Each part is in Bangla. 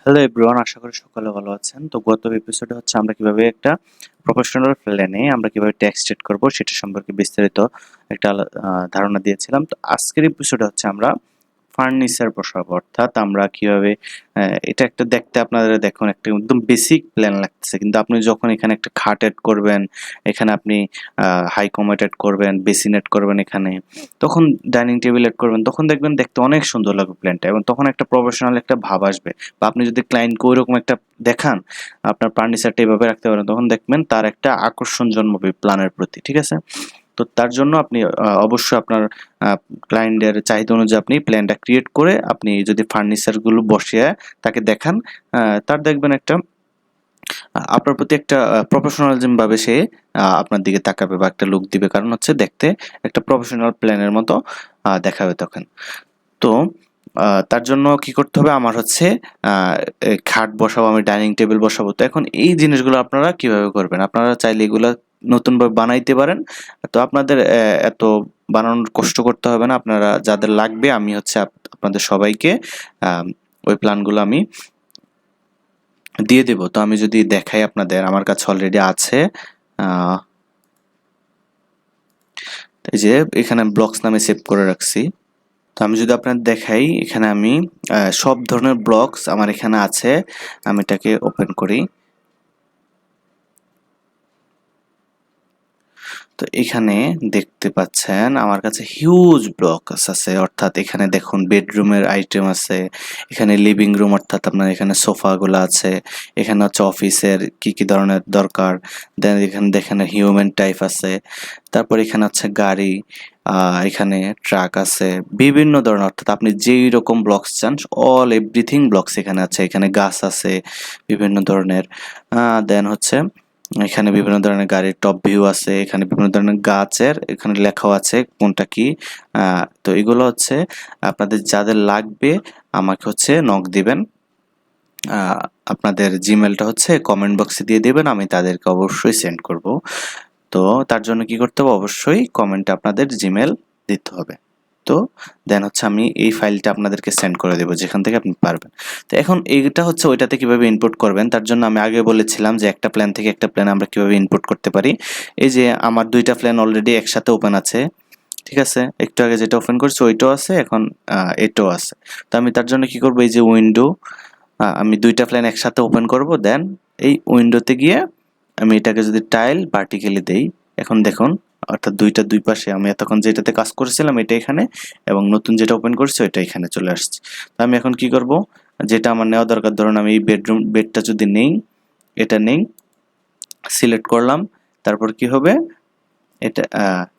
হ্যালো এভরিওয়ান, আশা করি সকলে ভালো আছেন। তো গত এপিসোডে হচ্ছে আমরা কিভাবে একটা প্রফেশনাল প্ল্যানে আমরা কিভাবে টেক্সট এড করব সেটা সম্পর্কে বিস্তারিত একটা ধারণা দিয়েছিলাম। তো আজকের এপিসোডে হচ্ছে আমরা ফার্নিচার বসাবো, অর্থাৎ আমরা কিভাবে এটা একটা দেখতে আপনারা দেখুন একটা একদম বেসিক প্ল্যান লাগতেছে, কিন্তু আপনি যখন এখানে একটা খাট এড করবেন, এখানে আপনি হাই কমোড এড করবেন, বেসিন এড করবেন, এখানে তখন ডাইনিং টেবিল এড করবেন, তখন দেখবেন দেখতে অনেক সুন্দর লাগবে প্ল্যানটা, এবং তখন একটা প্রফেশনাল একটা ভাব আসবে। বা আপনি যদি ক্লায়েন্টকে ওইরকম একটা দেখান আপনার ফার্নিচারটা এভাবে রাখতে পারেন, তখন দেখবেন তার একটা আকর্ষণ জন্মাবে প্ল্যানের প্রতি। ঠিক আছে, তো তার জন্য আপনি অবশ্যই আপনার ক্লায়েন্টের চাহিদা অনুযায়ী আপনি প্ল্যানটা ক্রিয়েট করে আপনি যদি ফার্নিচারগুলো বসিয়ে তাকে দেখান, তার দেখবেন একটা আপনার প্রতি একটা প্রফেশনালিজম ভাবে সে আপনার দিকে তাকাবে বা একটা লুক দিবে, কারণ হচ্ছে দেখতে একটা প্রফেশনাল প্ল্যানের মতো দেখাবে তখন। তো তার জন্য কি করতে হবে, আমার হচ্ছে খাট বসাবো, আমি ডাইনিং টেবিল বসাবো। তো এখন এই জিনিসগুলো আপনারা কিভাবে করবেন, আপনারা চাইলে এগুলো নতুনভাবে বানাইতে পারেন। তো আপনাদের এত বানানোর কষ্ট করতে হবে না, আপনারা যাদের লাগবে আমি হচ্ছে আপনাদের সবাইকে ওই প্ল্যানগুলো আমি দিয়ে দেব। তো আমি যদি দেখাই আপনাদের, আমার কাছে অলরেডি আছে, এই যে এখানে ব্লকস নামে সেভ করে রাখছি। তো আমি যদি আপনাদের দেখাই, এখানে আমি সব ধরনের ব্লকস আমার এখানে আছে, আমি এটাকে ওপেন করি। তো এখানে দেখতে পাচ্ছেন আমার কাছে হিউজ ব্লকস আছে, অর্থাৎ এখানে দেখুন বেডরুমের আইটেম আছে, এখানে লিভিং রুম অর্থাৎ আপনার এখানে সোফাগুলো আছে, এখানে হচ্ছে অফিসের কি কি ধরনের দরকার, দেন এখানে দেখেন হিউম্যান টাইপ আছে, তারপর এখানে হচ্ছে গাড়ি, এখানে ট্রাক আছে, বিভিন্ন ধরনের, অর্থাৎ আপনি যেই রকম ব্লকস চান অল এভরিথিং ব্লকস এখানে আছে। এখানে গাছ আছে বিভিন্ন ধরনের, দেন হচ্ছে এখানে বিভিন্ন ধরনের গাড়ির টপ ভিউ আছে, এখানে বিভিন্ন ধরনের গাছের এখানে লেখাও আছে কোনটা কি। তো এগুলো হচ্ছে আপনাদের যাদের লাগবে আমাকে হচ্ছে নক দিবেন, আপনাদের জিমেলটা হচ্ছে কমেন্ট বক্সে দিয়ে দেবেন, আমি তাদেরকে অবশ্যই সেন্ড করব। তো তার জন্য কি করতে হবে, অবশ্যই কমেন্টে আপনাদের জিমেল দিতে হবে। তো দেন হচ্ছে আমি এই ফাইলটা আপনাদেরকে সেন্ড করে দেবো যেখান থেকে আপনি পারবেন। তো এখন এইটা হচ্ছে ওইটাতে কিভাবে ইনপুট করবেন, তার জন্য আমি আগে বলেছিলাম যে একটা প্ল্যান থেকে একটা প্ল্যান আমরা কিভাবে ইনপুট করতে পারি। এই যে আমার দুইটা প্ল্যান অলরেডি একসাথে ওপেন আছে, ঠিক আছে, একটু আগে যেটা ওপেন করছি ওইটাও আছে, এখন এটাও আছে। তো আমি তার জন্য কি করব, এই যে উইন্ডো, আমি দুইটা প্ল্যান একসাথে ওপেন করব, দেন এই উইন্ডোতে গিয়ে আমি এটাকে যদি টাইল ভার্টিক্যালি দেই, এখন দেখুন অর্থাৎ দুইটা দুই পাশে আমি এতক্ষণ যেটাতে কাজ করেছিলাম এটা এখানে, এবং নতুন যেটা ওপেন করছি ওইটা এখানে চলে আসছে। তো আমি এখন কি করব, যেটা আমার নেওয়া দরকার, ধরুন আমি এই বেডটা যদি নেই, এটা নেই, সিলেক্ট করলাম, তারপর কি হবে, এটা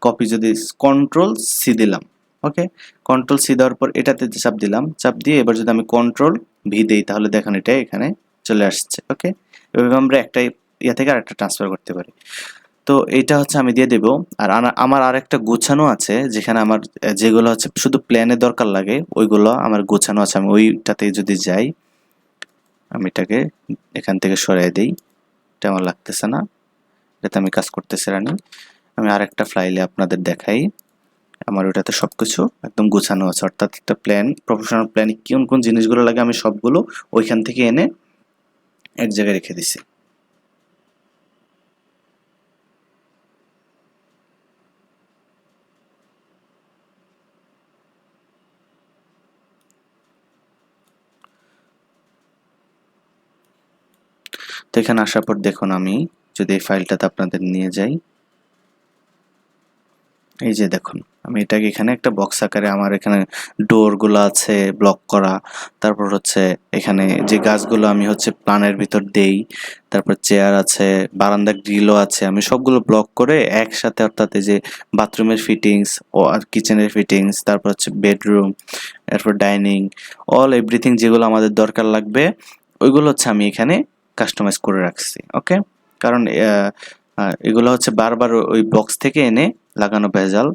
কপি যদি কন্ট্রোল সি দিলাম, ওকে, কন্ট্রোল সি দেওয়ার পর এটাতে চাপ দিলাম, চাপ দিয়ে এবার যদি আমি কন্ট্রোল ভি দেই তাহলে দেখুন এটা এখানে চলে আসছে। ওকে, এভাবে আমরা একটা ইয়া থেকে আরেকটা ট্রান্সফার করতে পারি। তো এইটা হচ্ছে আমি দিয়ে দেব। আর আমার আরেকটা গোছানো আছে, যেখানে আমার যেগুলো হচ্ছে শুধু প্ল্যানে দরকার লাগে ওইগুলো আমার গোছানো আছে, আমি ওইটাতে যদি যাই, আমি এটাকে এখান থেকে সরিয়ে দিই, এটা আমার লাগতেছে না, এটাতে আমি কাজ করতেছি রানি। আমি আরেকটা ফাইলে আপনাদের দেখাই, আমার ওটাতে সবকিছু একদম গোছানো আছে, অর্থাৎ একটা প্ল্যান, প্রফেশনাল প্ল্যানে কোন কোন জিনিসগুলো লাগে আমি সবগুলো ওইখান থেকে এনে এক জায়গায় রেখে দিছি। তো এখানে আসার পর দেখুন আমি যদি এই ফাইলটাতে আপনাদের নিয়ে যাই, এই যে দেখুন আমি এটাকে এখানে একটা বক্স আকারে, আমার এখানে ডোরগুলো আছে ব্লক করা, তারপর হচ্ছে এখানে যে গাছগুলো আমি হচ্ছে প্ল্যানের ভিতর দেই, তারপর চেয়ার আছে, বারান্দা গ্রিলও আছে, আমি সবগুলো ব্লক করে একসাথে, অর্থাৎ এই যে বাথরুমের ফিটিংস ও আর কিচেনের ফিটিংস, তারপর হচ্ছে বেডরুম, এরপর ডাইনিং, অল এভরিথিং যেগুলো আমাদের দরকার লাগবে ওইগুলো হচ্ছে আমি এখানে কাস্টমাইজ করে রাখছি। ওকে, কারণ এগুলো হচ্ছে বারবার ওই বক্স থেকে এনে লাগানো ভেজাল।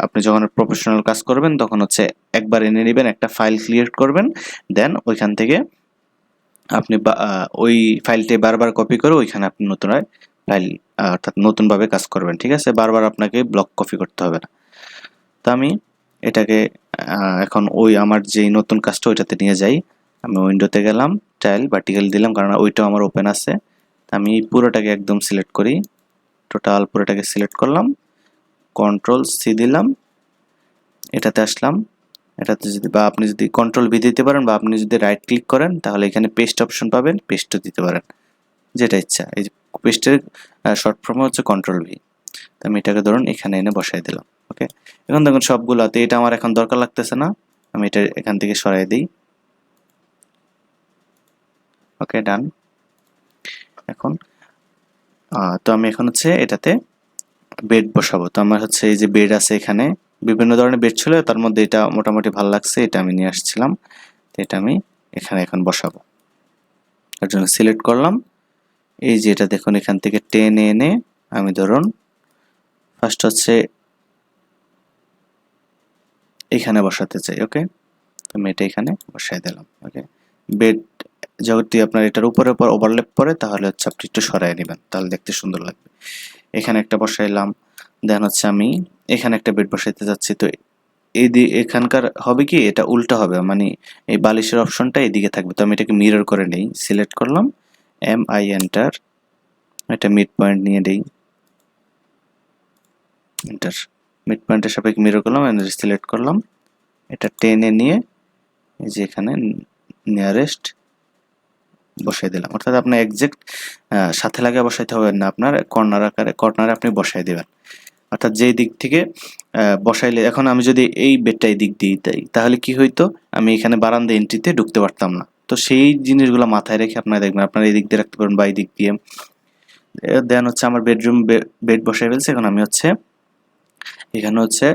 আপনি যখন প্রফেশনাল কাজ করবেন তখন হচ্ছে একবার এনে নেবেন, একটা ফাইল ক্রিয়েট করবেন, দেন ওইখান থেকে আপনি ওই ফাইলটি বারবার কপি করে ওইখানে আপনি নতুন ফাইল অর্থাৎ নতুনভাবে কাজ করবেন। ঠিক আছে, বারবার আপনাকে ব্লক কপি করতে হবে না। তো আমি এটাকে এখন ওই আমার যেই নতুন কাজটা ওইটাতে নিয়ে যাই, আমি উইন্ডোতে গেলাম, স্টাইল ভার্টিক্যাল দিলাম কারণ ওইটাও আমার ওপেন আছে। আমি পুরোটাকে একদম সিলেক্ট করি, টোটাল পুরোটাকে সিলেক্ট করলাম, কন্ট্রোল সি দিলাম, এটাতে আসলাম, এটাতে যদি বা আপনি যদি কন্ট্রোল ভি দিতে পারেন বা আপনি যদি রাইট ক্লিক করেন তাহলে এখানে পেস্ট অপশন পাবেন, পেস্টও দিতে পারেন, যেটা ইচ্ছা। এই যে পেস্টের শর্ট ফর্ম হচ্ছে কন্ট্রোল ভি। তো আমি এটাকে ধরুন এখানে এনে বসাই দিলাম। ওকে, এখন দেখুন সবগুলোতে এটা আমার এখন দরকার লাগতেছে না, আমি এটা এখান থেকে সরাই দিই। ওকে, ডান। এখন তো আমি এখন হচ্ছে এটাতে বেড বসাবো। তো আমার হচ্ছে এই যে বেড আছে, এখানে বিভিন্ন ধরনের বেড ছিল, তার মধ্যে এটা মোটামুটি ভালো লাগছে, এটা আমি নিয়ে আসছিলাম। তো এটা আমি এখানে এখন বসাবো, তার জন্য সিলেক্ট করলাম। এই যে এটা দেখুন এখান থেকে টেনে এনে আমি ধরুন ফার্স্ট হচ্ছে এখানে বসাতে চাই। ওকে, তো আমি এটা এখানে বসাই দিলাম। ওকে, বেড যদি আপনার এটার উপরে উপর ওভারল্যাপ করে তাহলে হচ্ছে আপনি একটু সরাই নেবেন, তাহলে দেখতে সুন্দর লাগবে। এখানে একটা বসাইলাম, দেন হচ্ছে আমি এখানে একটা বেড বসাইতে যাচ্ছি। তো এই এখানকার হবে কি, এটা উল্টা হবে, মানে এই বালিশের অপশনটা এদিকে থাকবে। তো আমি এটাকে মিরর করে নেই, সিলেক্ট করলাম, এন্টার, এটা মিড পয়েন্ট নিয়ে দেই, এন্টার, মিড পয়েন্টের সাপেক্ষে মিরর করলাম, সিলেক্ট করলাম, এটা টেনে নিয়ে এই যে এখানে নিয়ারেস্ট বসাই দিলাম। অর্থাৎ আপনার এক্সাক্ট সাথে লাগে বসাইতে হবে না, আপনার কর্নার আকারে কর্নারে আপনি বসাই দিবেন। অর্থাৎ যেই দিক থেকে বসাইলে, এখন আমি যদি এই বেডটা এই দিক দিয়ে দিই তাহলে কি হইতো, আমি এখানে বারান্দা এন্ট্রিতে ঢুকতে পারতাম না। তো সেই জিনিসগুলো মাথায় রেখে আপনারা দেখবেন, আপনারা এই দিক দিয়ে রাখতে পারেন বা এই দিক দিয়ে। দেন হচ্ছে আমার বেডরুম বেড বসাই ফেলছে, এখন আমি হচ্ছে এখানে হচ্ছে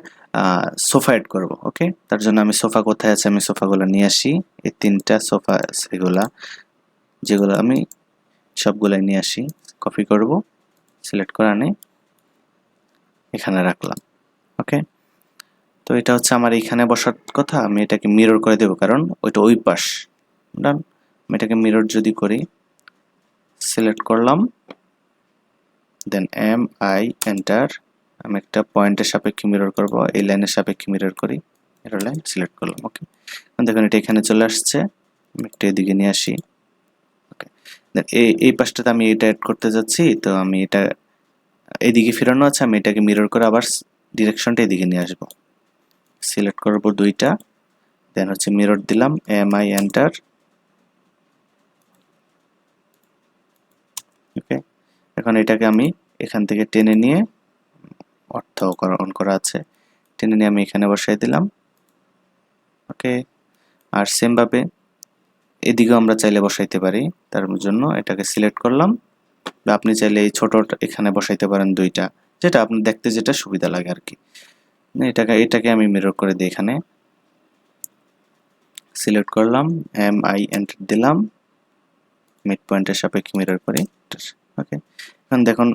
সোফা এড করবো। ওকে, তার জন্য আমি সোফা কোথায় আছে, আমি সোফাগুলো নিয়ে আসি, এই 3টা সোফা সেগুলা যেগুলো আমি সবগুলাই নিয়ে আসি, কপি করব, সিলেক্ট করে আনি এখানে রাখলাম। ওকে, তো এটা হচ্ছে আমার এইখানে বসার কথা, আমি এটাকে মিরর করে দেব কারণ ওইটা ওই পাশ। ডান, আমি এটাকে মিরর যদি করি, সিলেক্ট করলাম, দেন এন্টার, আমি একটা পয়েন্টের সাপেক্ষে মিরর করব, এই লাইনের সাপেক্ষে মিরর করি, এরর লাইন সিলেক্ট করলাম। ওকে, দেখুন এটা এখানে চলে আসছে, আমি একটু এদিকে নিয়ে আসি। ওকে, দেন এই পাশটাতে আমি এটা অ্যাড করতে যাচ্ছি, তো আমি এটা এদিকে ফেরানো আছে, আমি এটাকে মিরর করে আবার ডিরেকশনটা এদিকে নিয়ে আসবো, সিলেক্ট করব দুইটা, দেন হচ্ছে মিরর দিলাম, এন্টার। ওকে, এখন এটাকে আমি এখান থেকে টেনে নিয়ে অন করা আছে, টেনে নিয়ে আমি এখানে বসাই দিলাম। ওকে, আর সেম ভাবে এদিকেও আমরা চাইলে বসাইতে পারি, তার জন্য এটাকে সিলেক্ট করলাম, বা আপনি চাইলে এই ছোটটা এখানে বসাইতে পারেন, দুইটা, যেটা আপনি দেখতে যেটা সুবিধা লাগে আর কি। এটাকে আমি মিরর করে দিই, এখানে সিলেক্ট করলাম, এন্টার দিলাম, মিড পয়েন্টের সাপেক্ষে মিরর করি। ওকে, এখন দেখুন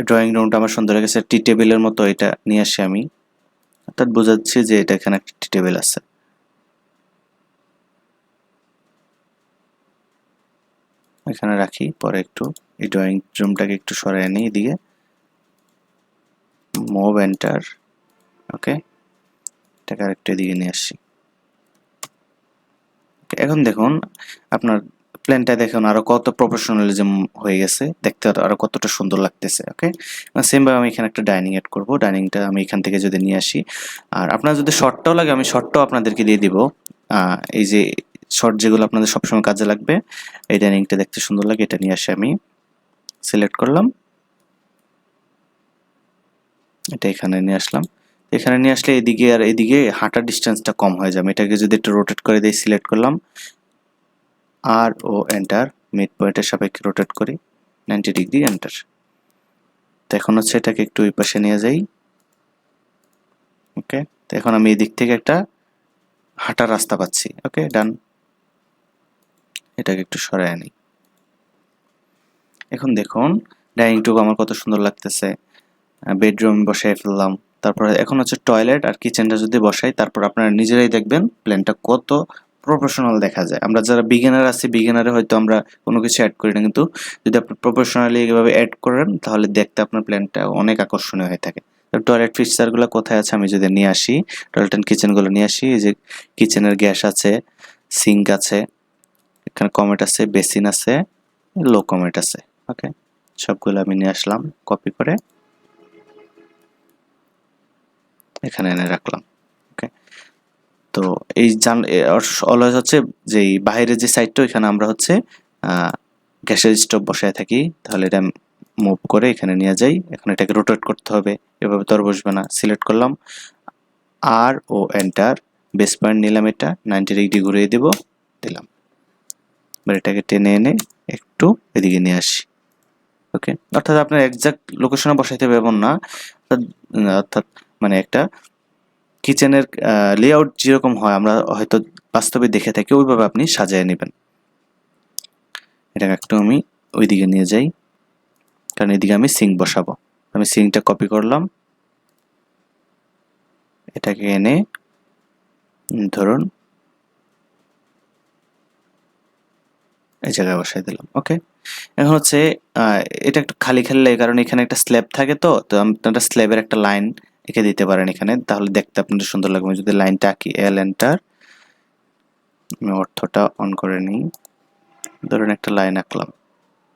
ড্রয়িং রুমটা আমার সুন্দর হয়ে গেছে, টি টেবিলের মতো এটা নিয়ে আসি আমি, অর্থাৎ বোঝাচ্ছি যে এটা এখানে একটা টি টেবিল আছে। এখানে রাখি, পরে একটু এই ড্রয়িং রুমটাকে একটু সরাই নিই এদিকে, মুভ এন্টার। ওকে, এটাকে আরেকটু এদিকে নিয়ে আসি। এখন দেখুন আপনার প্ল্যানটা দেখুন আরো কত প্রফেশনালিজম হয়ে গেছে, দেখতে আরো কতটা সুন্দর লাগতেছে। ওকে, সেম ভাবে আমি এখানে একটা ডাইনিং এড করব, ডাইনিংটা আমি এখান থেকে যদি নিয়ে আসি, আর আপনার যদি শর্টটাও লাগে আমি শর্টটাও আপনাদেরকে দিয়ে দিব। এই যে শর্ট যেগুলো আপনাদের সবসময় কাজে লাগবে, এই ডাইনিংটা দেখতে সুন্দর লাগে, এটা নিয়ে আসি, আমি সিলেক্ট করলাম, এটা এখানে নিয়ে আসলাম। এখানে নিয়ে আসলে এদিকে আর এদিকে হাঁটার ডিস্টেন্সটা কম হয়ে যাবে। এটাকে যদি একটু রোটেট করে দিই, সিলেক্ট করলাম, আর ও এন্টার, মিড পয়েন্টের সাপেক্ষে রোটেট করি 90 ডিগ্রি, এন্টার। তো এখন হচ্ছে এটাকে একটু ওই পাশে নিয়ে যাই। ওকে, তো এখন আমি এই দিক থেকে একটা হাঁটার রাস্তা পাচ্ছি। ওকে, ডান, এটাকে একটু সরাই আনি। এখন দেখুন ডাইনিংটুকু আমার কত সুন্দর লাগতেছে, বেডরুম বসাই ফেললাম, তারপর এখন হচ্ছে টয়লেট আর কিচেনটা যদি বসাই, তারপর আপনারা নিজেরাই দেখবেন প্ল্যানটা কত প্রফেশনাল দেখা যায়। আমরা যারা বিগিনার আছি, বিগিনারে হয়তো আমরা কোনো কিছু অ্যাড করি না, কিন্তু যদি আপনি প্রফেশনালি এভাবে অ্যাড করেন তাহলে দেখতে আপনার প্ল্যানটা অনেক আকর্ষণীয় হয়ে থাকে। টয়লেট ফিচারগুলো কোথায় আছে আমি যদি নিয়ে আসি, টয়লেট অ্যান্ড কিচেনগুলো নিয়ে আসি, এই যে কিচেনের গ্যাস আছে, সিঙ্ক আছে, এখানে কমেট আছে, বেসিন আছে, লো কমেট আছে। ওকে, সবগুলো আমি নিয়ে আসলাম, কপি করে এখানে এনে রাখলাম। ওকে, তো এই অলওয়েজ হচ্ছে যে বাইরের যে সাইডটা ওইখানে আমরা হচ্ছে গ্যাসের স্টোভ বসায় থাকি, তাহলে এটা মুভ করে এখানে নিয়ে যাই। এখন এটাকে রোটেট করতে হবে, এভাবে তো আর বসবে না। সিলেক্ট করলাম আর ও এন্টার, বেস পয়েন্ট নিলাম, এটা 90 ডিগ্রি ঘুরিয়ে দিব, দিলাম। এবার এটাকে টেনে এনে একটু এদিকে নিয়ে আসি। ওকে, অর্থাৎ আপনার এক্সাক্ট লোকেশনে বসাইতে হবে এমন না, অর্থাৎ মানে একটা কিচেনের লেআউট যেরকম হয় আমরা হয়তো বাস্তবে দেখে থাকি, ওইভাবে আপনি সাজিয়ে নেবেন। এটাকে একটু আমি ওইদিকে নিয়ে যাই, কারণ এদিকে আমি সিঙ্ক বসাবো। আমি সিঙ্কটা কপি করলাম, এটাকে এনে ধরুন এই জায়গায় বসাই দিলাম। ওকে, এখন হচ্ছে এটা একটু খালি খালি লাগে, কারণ এখানে একটা স্ল্যাব থাকে, তো আপনারা স্ল্যাবের একটা লাইন এঁকে দিতে পারেন এখানে, তাহলে দেখতে আপনাদের সুন্দর লাগবে। যদি লাইনটা আঁকি, এল এন্টার, আমি অর্থটা অন করে নিই, ধরুন একটা লাইন আঁকলাম,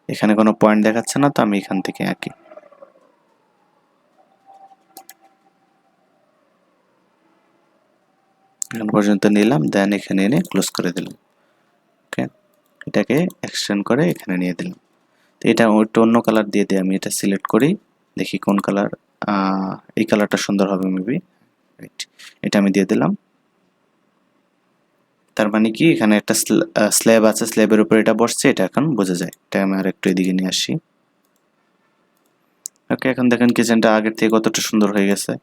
এখানে কোনো পয়েন্ট দেখাচ্ছে না, তো আমি এখান থেকে আঁকি। এখন পর্যন্ত নিলাম, দেন এখানে এনে ক্লোজ করে দিলাম। ওকে, এটাকে এক্সটেন্ড করে এখানে নিয়ে দিলাম। তো এটা একটু অন্য কালার দিয়ে দিই, আমি এটা সিলেক্ট করি, দেখি কোন কালার, এই কালারটা সুন্দর হবে মেবি, রাইট, এটা আমি দিয়ে দিলাম। তার মানে কি এখানে একটা স্ল্যাব আছে, স্ল্যাবের উপর এটা বসছে, এটা এখন বোঝা যায়। এটা আমি আর একটু এদিকে নিয়ে আসি। ওকে, এখন দেখেন কিচেনটা আগের থেকে কতটা সুন্দর হয়ে গেছে।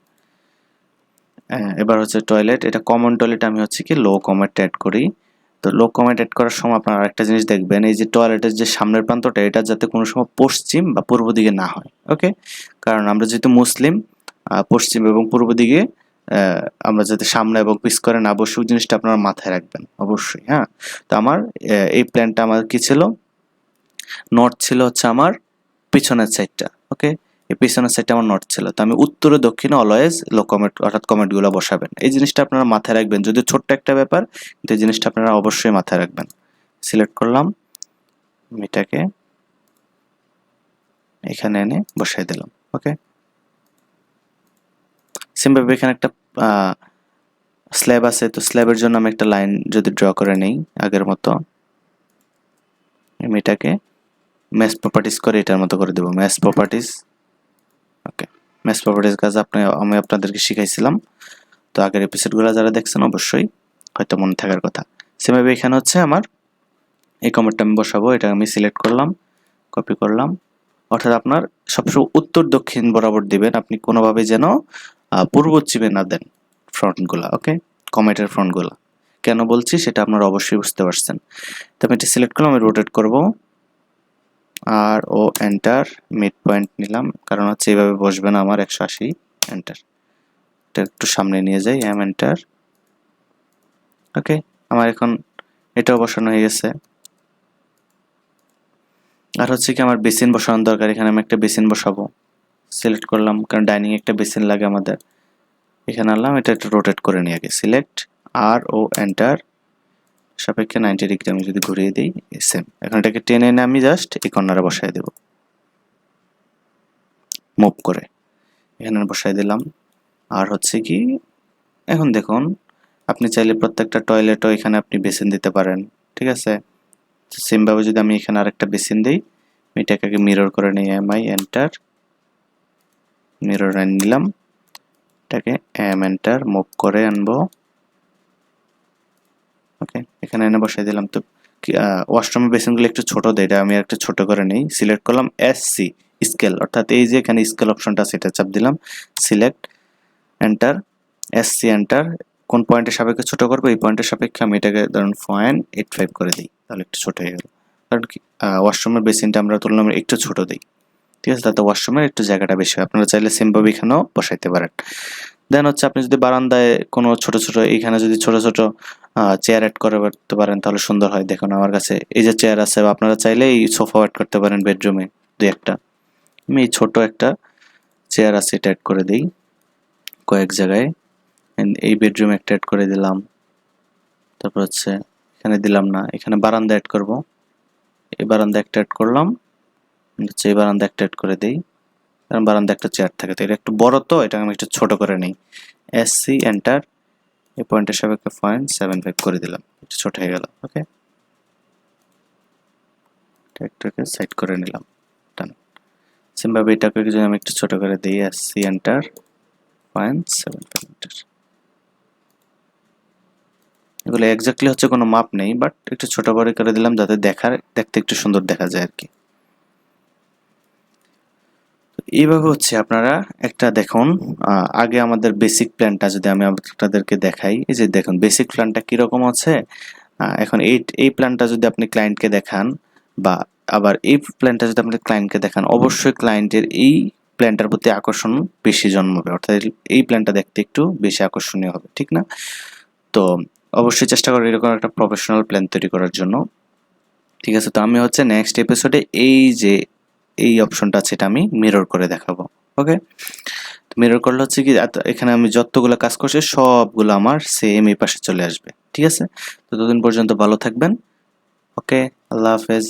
এবার হচ্ছে টয়লেট, এটা কমন টয়লেট, আমি হচ্ছে কি লো কমেট অ্যাড করি। তো লো কমেট অ্যাড করার সময় আপনারা আরেকটা জিনিস দেখবেন, এই যে টয়লেটের যে সামনের প্রান্তটা, এটা যাতে কোনো সময় পশ্চিম বা পূর্ব দিকে না হয়। ওকে, কারণ আমরা যেহেতু মুসলিম, পশ্চিম এবং পূর্ব দিকে আমরা যাতে সামনে এবং পিছ করে না বসে, ওই জিনিসটা আপনারা মাথায় রাখবেন অবশ্যই। হ্যাঁ, তো আমার এই প্ল্যানটা আমার কি ছিল, নর্থ ছিল হচ্ছে আমার পিছনের সাইডটা। ওকে, এই পিছনের সাইডটা আমার নর্থ ছিল, তো আমি উত্তরে দক্ষিণে অলওয়েজ লো কমেট অর্থাৎ কমেটগুলো বসাবেন। এই জিনিসটা আপনারা মাথায় রাখবেন, যদি ছোট্ট একটা ব্যাপার, কিন্তু এই জিনিসটা আপনারা অবশ্যই মাথায় রাখবেন। সিলেক্ট করলাম, এটাকে এখানে এনে বসাই দিলাম। ওকে, সিম্পলি এখানে একটা স্ল্যাব আছে, তো স্ল্যাবের জন্য আমি একটা লাইন যদি ড্র করে নেই আগের মতো, আমি এটাকে ম্যাচ প্রপার্টিস করে এটার মতো করে দেবো, ম্যাচ প্রপার্টিস। ওকে, ম্যাচ প্রপার্টিস কাজ আমি আপনাদেরকে শিখাইছিলাম, তো আগের এপিসোডগুলো যারা দেখছেন অবশ্যই হয়তো মনে থাকার কথা। সেভাবে এখানে হচ্ছে আমার এই কমেন্টটা আমি বসাবো, এটা আমি সিলেক্ট করলাম, কপি করলাম। অর্থাৎ আপনার সবসময় উত্তর দক্ষিণ বরাবর দিবেন, আপনি কোনোভাবে যেন পূর্ব পশ্চিমে না দেন ফ্রন্টগুলা। ওকে, কমেন্টের ফ্রন্টগুলা কেন বলছি সেটা আপনারা অবশ্যই বুঝতে পারছেন। তো আমি এটা সিলেক্ট করলাম, আমি রোটেট করব, আর ও এন্টার, মিড পয়েন্ট নিলাম, কারণ হচ্ছে এইভাবে বসবে না আমার 180, এন্টার। এটা একটু সামনে নিয়ে যাই, এম এন্টার। ওকে, আমার এখন এটাও বসানো হয়ে গেছে। আর হচ্ছে কি আমার বেসিন বসানোর দরকার, এখানে আমি একটা বেসিন বসাবো, সিলেক্ট করলাম, কারণ ডাইনিং একটা বেসিন লাগে আমাদের। এখানে আনলাম, এটা একটু রোটেট করে নিয়ে আগে, সিলেক্ট আর ও এন্টার, সাপেক্ষে 90 ডিগ্রি আমি যদি ঘুরিয়ে দিই, সেম। এখন এটাকে টেনে এনে আমি জাস্ট এই কর্নারে বসাই দেব, মুভ করে এখানে বসাই দিলাম। আর হচ্ছে কি এখন দেখুন, আপনি চাইলে প্রত্যেকটা টয়লেটও এখানে আপনি বেসিন দিতে পারেন, ঠিক আছে। সেম ভাবে যদি আমি এখানে আরেকটা বেসিন দিই, এটাকে মিরর করে নিই, এমআই এন্টার, মিরর এনে নিলাম, এটাকে এম এন্টার, মুভ করে আনবো। ওকে, এখানে এনে বসাই দিলাম। তো ওয়াশরুমের বেসিনগুলো একটু ছোট দেয়, এটা আমি একটু ছোট করে নেই, সিলেক্ট করলাম এস.সি স্কেল, অর্থাৎ এই যে এখানে স্কেল অপশনটা আছে এটা চাপ দিলাম, সিলেক্ট এন্টার, এস.সি এন্টার। কোন পয়েন্টের সাপেক্ষে ছোট করবো, এই পয়েন্টের সাপেক্ষে আমি এটাকে ধরুন 0.85 করে দিই, তাহলে একটু ছোট হয়ে গেল। কারণ কি ওয়াশরুমের বেসিনটা আমরা তুলনা একটু ছোট দিই, ঠিক আছে, তাতে ওয়াশরুমের একটু জায়গাটা বেশি হয়। আপনারা চাইলে সেমভাবে এখানেও বসাইতে পারেন। দেন হচ্ছে আপনি যদি বারান্দায় কোনো ছোট ছোট, এখানে যদি ছোট ছোট চেয়ার অ্যাড করতে পারেন তাহলে সুন্দর হয়। দেখুন আমার কাছে এই যে চেয়ার আছে, আপনারা চাইলে এই সোফা অ্যাড করতে পারেন বেডরুমে দুই একটা। আমি এই ছোট একটা চেয়ার আছে, এটা অ্যাড করে দিই কয়েক জায়গায়। এই বেডরুমে একটা অ্যাড করে দিলাম, তারপর হচ্ছে এখানে দিলাম না, এখানে বারান্দা অ্যাড করব। এই বারান্দা একটা অ্যাড করলাম, হচ্ছে এই বারান্দা একটা অ্যাড করে দেই, কারণ বারান্দা একটা চেয়ার থাকে, তো এটা একটু বড়, তো এটা আমি একটু ছোট করে নেই। এসসি এন্টার, এই পয়েন্টের সাপেক্ষে 0.75 করে দিলাম, একটু ছোট হয়ে গেল। ওকে, একটাকে সাইড করে নিলাম, ডান। সিম্পলি এটাকে যদি আমি একটু ছোট করে দিই, এসসি এন্টার 0.75 মিটার। এগুলো এক্স্যাক্টলি হচ্ছে কোনো মাপ নেই, বাট একটু ছোট বড় করে দিলাম যাতে দেখতে একটু সুন্দর দেখা যায় আর কি। এইভাবে হচ্ছে আপনারা একটা দেখুন, আগে আমাদের বেসিক প্ল্যানটা যদি আমি আপনাদেরকে দেখাই, এই যে দেখুন বেসিক প্ল্যানটা কিরকম আছে। এখন এই প্ল্যানটা যদি আপনি ক্লায়েন্টকে দেখান, বা আবার এই প্ল্যানটা যদি আপনি ক্লায়েন্টকে দেখান, অবশ্যই ক্লায়েন্টের এই প্ল্যানটার প্রতি আকর্ষণ বেশি জন্মাবে, অর্থাৎ এই প্ল্যানটা দেখতে একটু বেশি আকর্ষণীয় হবে, ঠিক না? তো অবশ্যই চেষ্টা করো এরকম একটা প্রফেশনাল প্ল্যান তৈরি করার জন্য। ঠিক আছে, তো আমি হচ্ছে নেক্সট এপিসোডে এই যে এই অপশনটা আছে এটা আমি মিরর করে দেখাবো। ওকে, তো মিরর করলে হচ্ছে কি এখানে আমি যতগুলো কাজ করছি সবগুলো আমার সেম এই পাশে চলে আসবে। ঠিক আছে, তো ততদিন পর্যন্ত ভালো থাকবেন। ওকে, আল্লাহ হাফেজ।